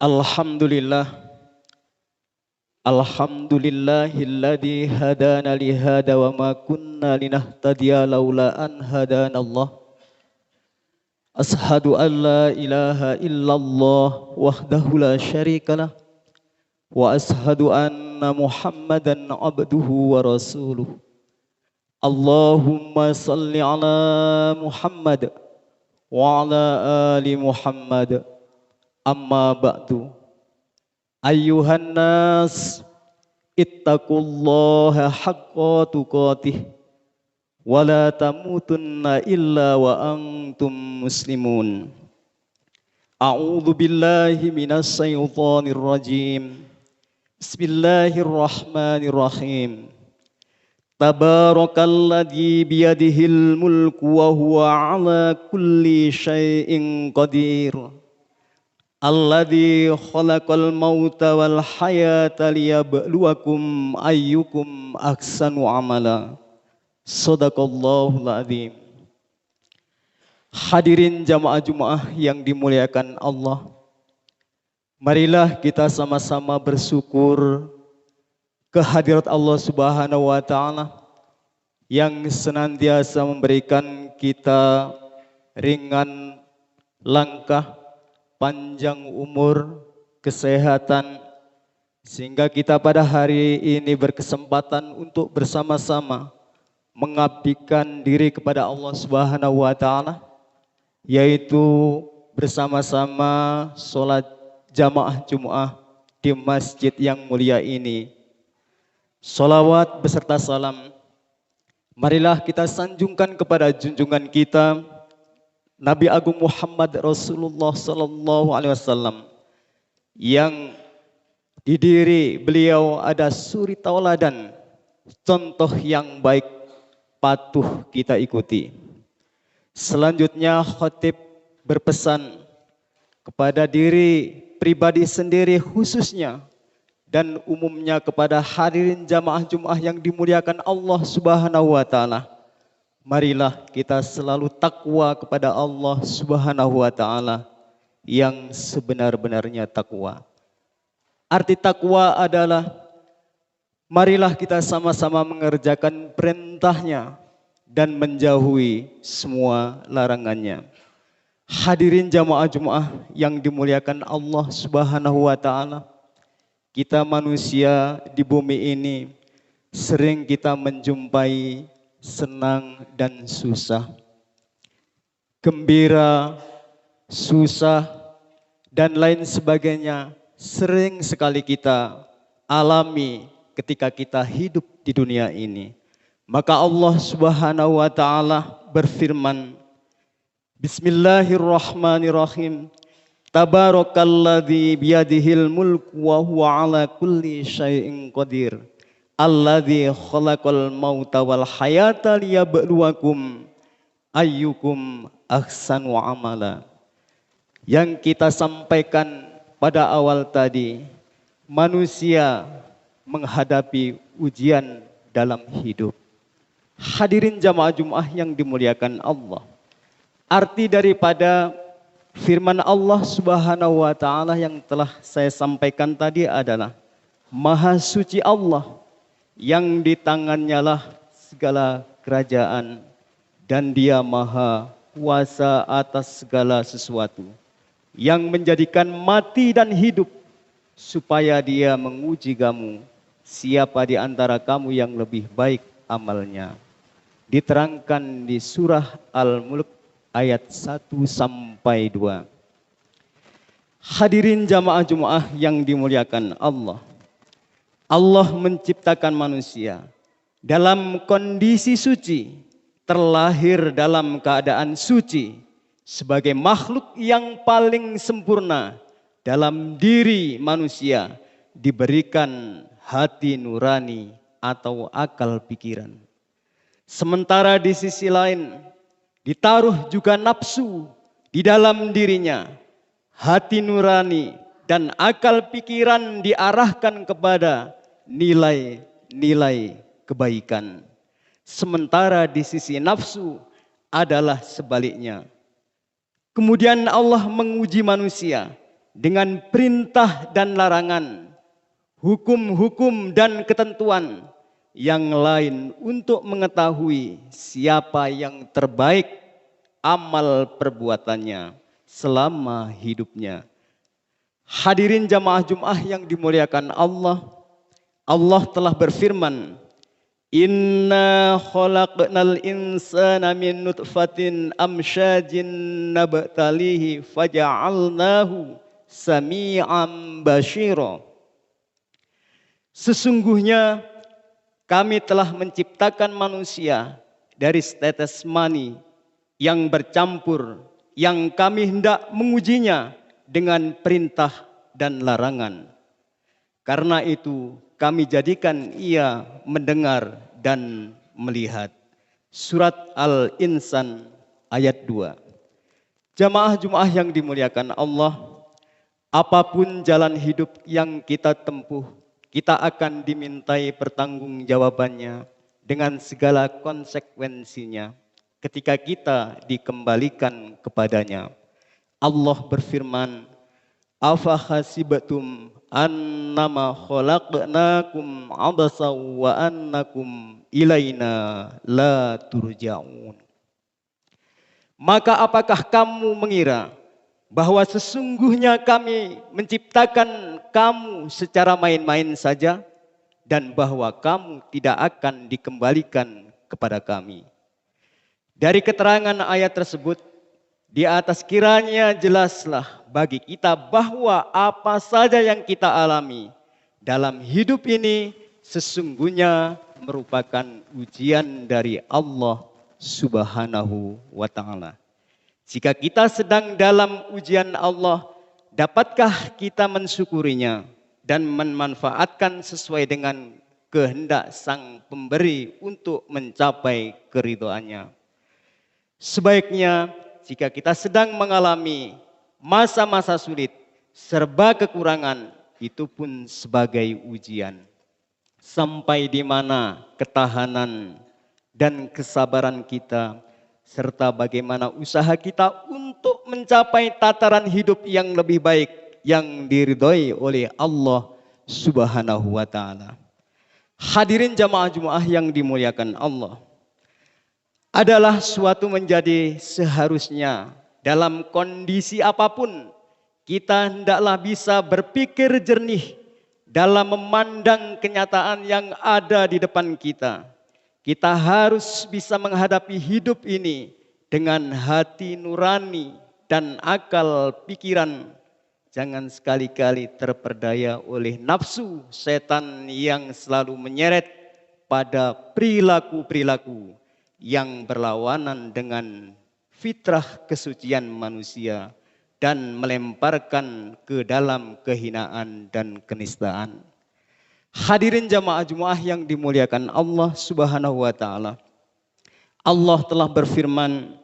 Alhamdulillah, alhamdulillahilladzi hadana li hada wa ma kunna linahtadiya laula an hadana Allah. Ashhadu an la ilaha illallah wahdahu la syarikalah wa ashhadu anna Muhammadan abduhu wa rasuluh. Allahumma salli ala Muhammad wa ala ali Muhammad. Amma ba'du. Ayyuhan nas ittaqullaha haqqa tuqatih wa la tamutunna illa wa antum muslimun. A'udzu billahi minas syaitonir rajim. Bismillahirrahmanirrahim. Tabarakalladzi biyadihil mulku wa huwa ala kulli syai'in qadir. Alladzi khalaqal mauta wal hayata liyabluwakum ayyukum ahsanu amala. Shadaqallahul azim. Hadirin jamaah Jumat yang dimuliakan Allah, marilah kita sama-sama bersyukur kehadirat Allah Subhanahu wa taala yang senantiasa memberikan kita ringan langkah, panjang umur, kesehatan, sehingga kita pada hari ini berkesempatan untuk bersama-sama mengabdikan diri kepada Allah Subhanahu wa taala, yaitu bersama-sama sholat jamaah Jumat di masjid yang mulia ini. Sholawat beserta salam marilah kita sanjungkan kepada junjungan kita Nabi Agung Muhammad Rasulullah Sallallahu Alaihi Wasallam, yang di diri beliau ada suri tauladan, contoh yang baik patuh kita ikuti. Selanjutnya khatib berpesan kepada diri pribadi sendiri khususnya dan umumnya kepada hadirin jamaah Jumat yang dimuliakan Allah Subhanahu wa taala. Marilah kita selalu takwa kepada Allah Subhanahu wa taala yang sebenar-benarnya takwa. Arti takwa adalah marilah kita sama-sama mengerjakan perintahnya dan menjauhi semua larangannya. Hadirin jamaah Jumat yang dimuliakan Allah Subhanahu wa taala, kita manusia di bumi ini sering kita menjumpai senang dan susah, gembira, susah, dan lain sebagainya sering sekali kita alami ketika kita hidup di dunia ini. Maka Allah Subhanahu wa taala berfirman, Bismillahirrahmanirrahim. Tabarakalladzi biyadihil mulku wa huwa ala kulli syai'in qadir. Alladzi khalaqal mauta wal hayata liyabluwakum ayyukum ahsanu amala. Yang kita sampaikan pada awal tadi, manusia menghadapi ujian dalam hidup. Hadirin jamaah Jumat yang dimuliakan Allah, arti daripada firman Allah Subhanahu wa taala yang telah saya sampaikan tadi adalah Maha Suci Allah, yang di tangannya lah segala kerajaan dan Dia Maha Kuasa atas segala sesuatu, yang menjadikan mati dan hidup supaya Dia menguji kamu, siapa di antara kamu yang lebih baik amalnya. Diterangkan di surah Al-Mulk ayat 1 sampai 2. Hadirin jamaah Jumat yang dimuliakan Allah, Allah menciptakan manusia dalam kondisi suci, terlahir dalam keadaan suci, sebagai makhluk yang paling sempurna. Dalam diri manusia diberikan hati nurani atau akal pikiran. Sementara di sisi lain ditaruh juga nafsu di dalam dirinya. Hati nurani dan akal pikiran diarahkan kepada nilai-nilai kebaikan. Sementara di sisi nafsu adalah sebaliknya. Kemudian Allah menguji manusia dengan perintah dan larangan, hukum-hukum dan ketentuan yang lain untuk mengetahui siapa yang terbaik amal perbuatannya selama hidupnya. Hadirin jamaah Jumat yang dimuliakan Allah, Allah telah berfirman, Inna khalaqnal insana min nutfatin amsyajin nabtalihi faja'alnahu sami'an basyira. Sesungguhnya kami telah menciptakan manusia dari setetes mani yang bercampur, yang kami hendak mengujinya dengan perintah dan larangan. Karena itu kami jadikan ia mendengar dan melihat. Surat Al-Insan ayat 2. Jamaah Jumat yang dimuliakan Allah, apapun jalan hidup yang kita tempuh, kita akan dimintai pertanggungjawabannya dengan segala konsekuensinya ketika kita dikembalikan kepadanya. Allah berfirman, Afa hasibatum annama khalaqnakum abasa wa annakum ilaina la turja'un. Maka apakah kamu mengira bahwa sesungguhnya kami menciptakan kamu secara main-main saja dan bahwa kamu tidak akan dikembalikan kepada kami? Dari keterangan ayat tersebut di atas kiranya jelaslah bagi kita bahwa apa saja yang kita alami dalam hidup ini sesungguhnya merupakan ujian dari Allah Subhanahu wa Ta'ala. Jika kita sedang dalam ujian Allah, dapatkah kita mensyukurinya dan memanfaatkan sesuai dengan kehendak Sang Pemberi untuk mencapai keridhaannya? Sebaiknya jika kita sedang mengalami masa-masa sulit, serba kekurangan, itu pun sebagai ujian. Sampai di mana ketahanan dan kesabaran kita, serta bagaimana usaha kita untuk mencapai tataran hidup yang lebih baik yang diridhoi oleh Allah Subhanahu wa Ta'ala. Hadirin jamaah Jumat yang dimuliakan Allah, adalah suatu menjadi seharusnya dalam kondisi apapun kita hendaklah bisa berpikir jernih dalam memandang kenyataan yang ada di depan kita. Kita harus bisa menghadapi hidup ini dengan hati nurani dan akal pikiran. Jangan sekali-kali terperdaya oleh nafsu setan yang selalu menyeret pada perilaku-perilaku yang berlawanan dengan fitrah kesucian manusia dan melemparkan ke dalam kehinaan dan kenistaan. Hadirin jamaah Jumat yang dimuliakan Allah Subhanahu wa Ta'ala, Allah telah berfirman,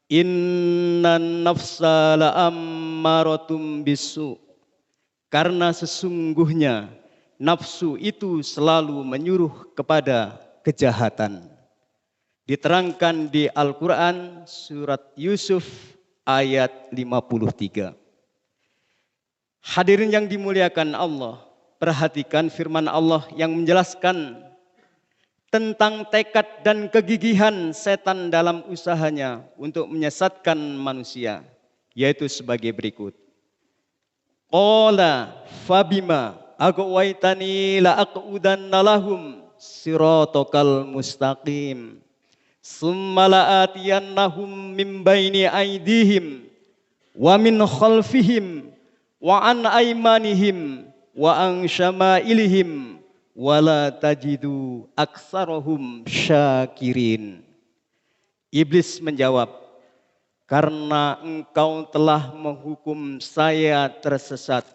Innan nafsa la'ammaratum bisu. Karena sesungguhnya nafsu itu selalu menyuruh kepada kejahatan. Diterangkan di Al-Quran surat Yusuf ayat 53. Hadirin yang dimuliakan Allah, perhatikan firman Allah yang menjelaskan tentang tekad dan kegigihan setan dalam usahanya untuk menyesatkan manusia, yaitu sebagai berikut. Qala fabima aghwaytani la aqudanna lahum siratal mustaqim. Summa la'atiyannahum min baini aydihim wa min khalfihim wa an aymanihim wa an syama'ilihim wa la tajidu aktsarahum syakirin. Iblis menjawab, karena engkau telah menghukum saya tersesat,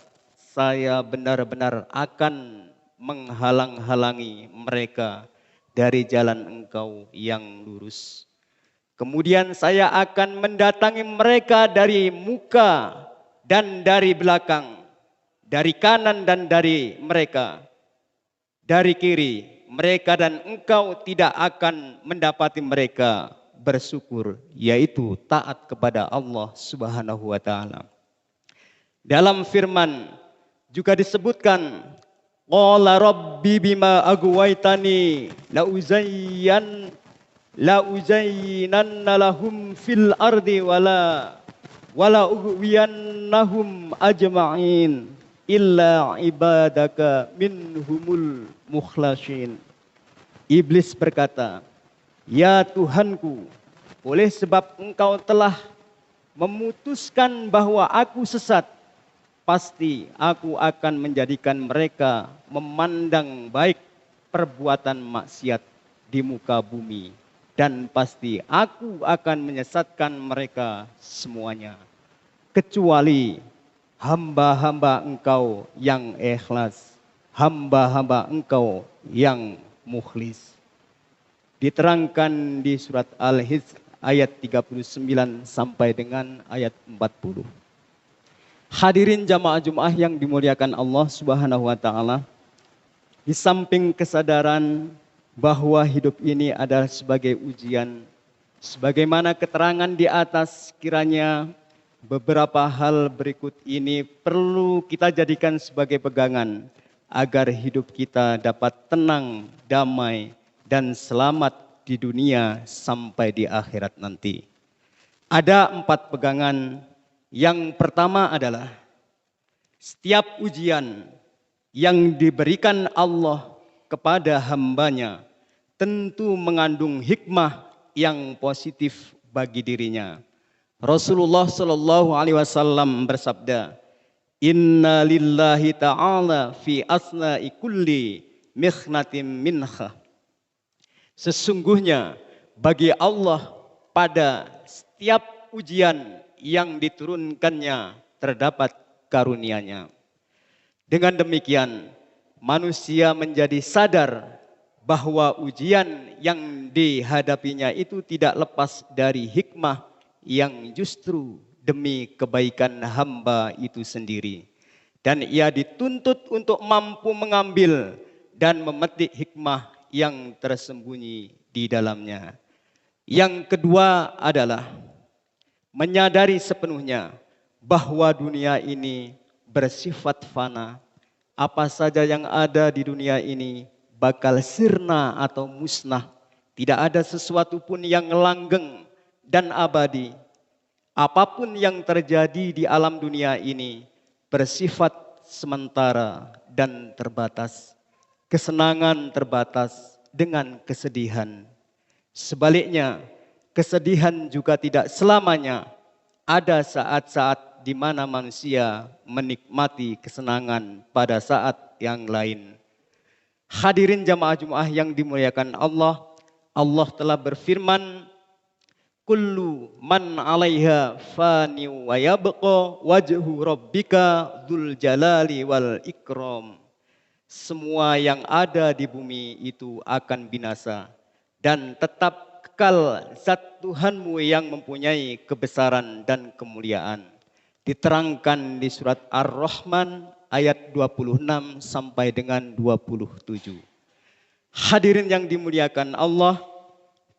saya benar-benar akan menghalang-halangi mereka dari jalan engkau yang lurus. Kemudian saya akan mendatangi mereka dari muka dan dari belakang, dari kanan dan dari mereka, dari kiri mereka, dan engkau tidak akan mendapati mereka bersyukur, yaitu taat kepada Allah Subhanahu wa Ta'ala. Dalam firman juga disebutkan, qala rabbi bima aghwaytani la uzayyinanna lahum fil ardi wala ughwiyannahum ajma'in illa ibadaka minhumul mukhlasin. Iblis berkata, ya Tuhanku, oleh sebab engkau telah memutuskan bahwa aku sesat, pasti aku akan menjadikan mereka memandang baik perbuatan maksiat di muka bumi. Dan pasti aku akan menyesatkan mereka semuanya. Kecuali hamba-hamba engkau yang ikhlas, hamba-hamba engkau yang mukhlis. Diterangkan di surat Al-Hijr ayat 39 sampai dengan ayat 40. Hadirin jamaah Jumat yang dimuliakan Allah Subhanahu wa taala, di samping kesadaran bahwa hidup ini adalah sebagai ujian, sebagaimana keterangan di atas, kiranya beberapa hal berikut ini perlu kita jadikan sebagai pegangan agar hidup kita dapat tenang, damai, dan selamat di dunia sampai di akhirat nanti. Ada 4 pegangan. Yang pertama adalah setiap ujian yang diberikan Allah kepada hambanya tentu mengandung hikmah yang positif bagi dirinya. Rasulullah Shallallahu Alaihi Wasallam bersabda, Inna lillahi ta'ala fi asna'i kulli mikhnatin minha. Sesungguhnya bagi Allah pada setiap ujian yang diturunkannya terdapat karunia-Nya. Dengan demikian, manusia menjadi sadar bahwa ujian yang dihadapinya itu tidak lepas dari hikmah yang justru demi kebaikan hamba itu sendiri. Dan ia dituntut untuk mampu mengambil dan memetik hikmah yang tersembunyi di dalamnya. Yang kedua adalah menyadari sepenuhnya bahwa dunia ini bersifat fana. Apa saja yang ada di dunia ini bakal sirna atau musnah. Tidak ada sesuatu pun yang langgeng dan abadi. Apapun yang terjadi di alam dunia ini bersifat sementara dan terbatas. Kesenangan terbatas dengan kesedihan. Sebaliknya, kesedihan juga tidak selamanya. Ada saat-saat di mana manusia menikmati kesenangan pada saat yang lain. Hadirin jamaah Jumat yang dimuliakan Allah, Allah telah berfirman, Kullu man 'alaiha fani wa yabqa wajhu rabbika dzul jalali wal ikram. Semua yang ada di bumi itu akan binasa dan tetap kekal zat Tuhanmu yang mempunyai kebesaran dan kemuliaan. Diterangkan di surat Ar-Rahman ayat 26 sampai dengan 27. Hadirin yang dimuliakan Allah,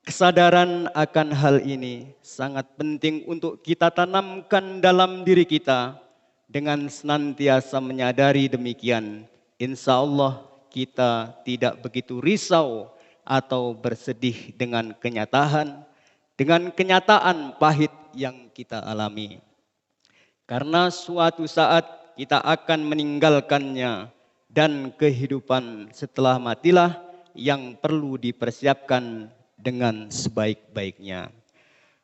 kesadaran akan hal ini sangat penting untuk kita tanamkan dalam diri kita. Dengan senantiasa menyadari demikian, insya Allah kita tidak begitu risau atau bersedih dengan kenyataan pahit yang kita alami. Karena suatu saat kita akan meninggalkannya dan kehidupan setelah matilah yang perlu dipersiapkan dengan sebaik-baiknya.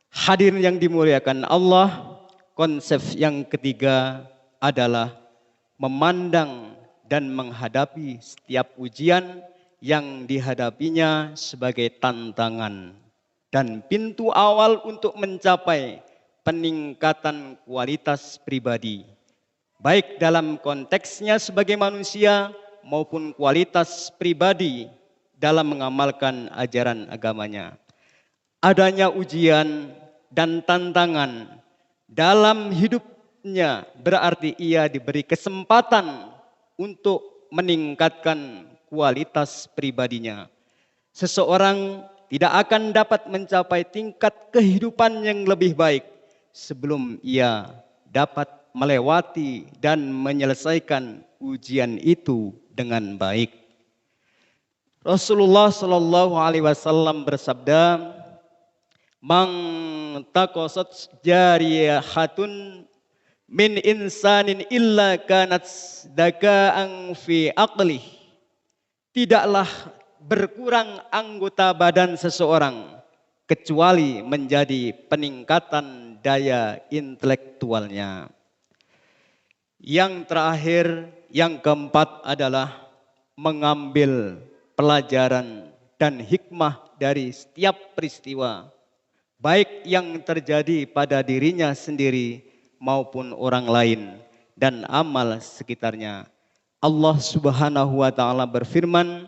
Hadirin yang dimuliakan Allah, konsep yang ketiga adalah memandang dan menghadapi setiap ujian yang dihadapinya sebagai tantangan dan pintu awal untuk mencapai peningkatan kualitas pribadi, baik dalam konteksnya sebagai manusia maupun kualitas pribadi dalam mengamalkan ajaran agamanya. Adanya ujian dan tantangan dalam hidupnya berarti ia diberi kesempatan untuk meningkatkan kualitas pribadinya. Seseorang tidak akan dapat mencapai tingkat kehidupan yang lebih baik sebelum ia dapat melewati dan menyelesaikan ujian itu dengan baik. Rasulullah Shallallahu Alaihi Wasallam bersabda, "Mang takosat jariyahatun min insanin illa kanat daka'an fi aqlih." Tidaklah berkurang anggota badan seseorang kecuali menjadi peningkatan daya intelektualnya. Yang terakhir, yang keempat adalah mengambil pelajaran dan hikmah dari setiap peristiwa, baik yang terjadi pada dirinya sendiri maupun orang lain dan amal sekitarnya. Allah Subhanahu wa taala berfirman,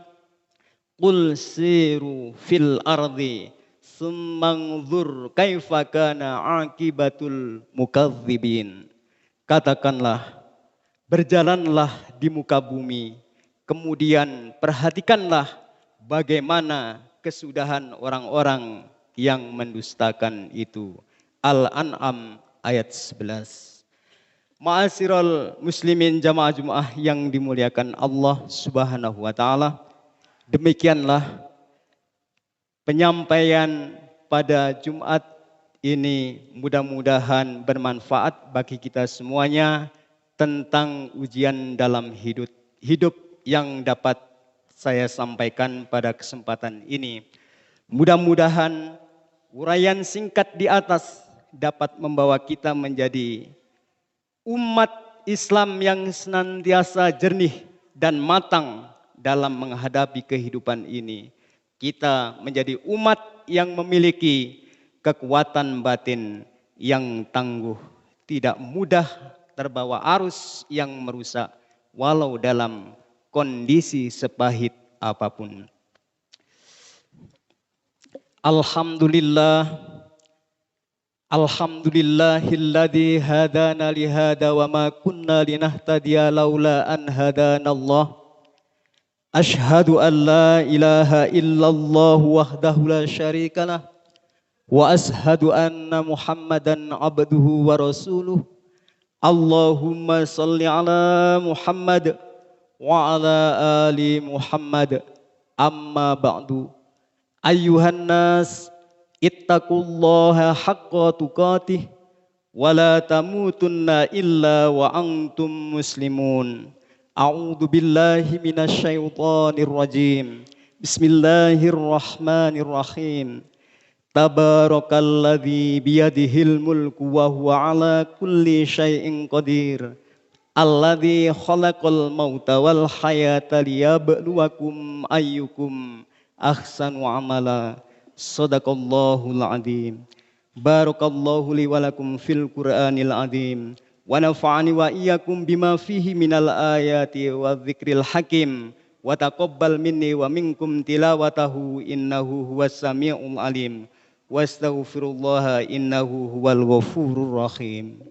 "Qul siru fil ardi tsummanzur kaifa kana aqibatul mukadzibin." Katakanlah, berjalanlah di muka bumi, kemudian perhatikanlah bagaimana kesudahan orang-orang yang mendustakan itu. Al-An'am ayat 11. Ma'asyiral muslimin jamaah Jumat yang dimuliakan Allah Subhanahu wa taala. Demikianlah penyampaian pada Jumat ini, mudah-mudahan bermanfaat bagi kita semuanya tentang ujian dalam hidup yang dapat saya sampaikan pada kesempatan ini. Mudah-mudahan uraian singkat di atas dapat membawa kita menjadi umat Islam yang senantiasa jernih dan matang dalam menghadapi kehidupan ini. Kita menjadi umat yang memiliki kekuatan batin yang tangguh, tidak mudah terbawa arus yang merusak walau dalam kondisi sepahit apapun. Alhamdulillahilladzi hadana lihada wa ma kunna linahtadiya laula an hadanallah. Ashhadu an la ilaha illallah wahdahu la syarikalah wa ashhadu anna Muhammadan abduhu wa rasuluh. Allahumma salli ala Muhammad wa ala ali Muhammad. Amma ba'du. Ayyuhan nas, ittaqullaha haqqa tuqatih wa la tamutunna illa wa antum muslimun. A'udzu billahi minasyaitonir rajim. Bismillahirrahmanirrahim. Tabarakalladzi biyadihil mulku wa huwa ala kulli syai'in qadir. Alladzi khalaqal mauta wal hayata liyabluwakum ayyukum ahsanu amala. Sadaqallahul adzim. Barakallahu li wa lakum fil Qur'anil adzim. Wa nafa'ani wa iyyakum bima fihi minal ayati wa dzikril hakim. Wa taqabbal minni wa minkum tilawatahu innahu huwas samiul alim. Wastaghfirullaha innahu huwal ghafurur rahim.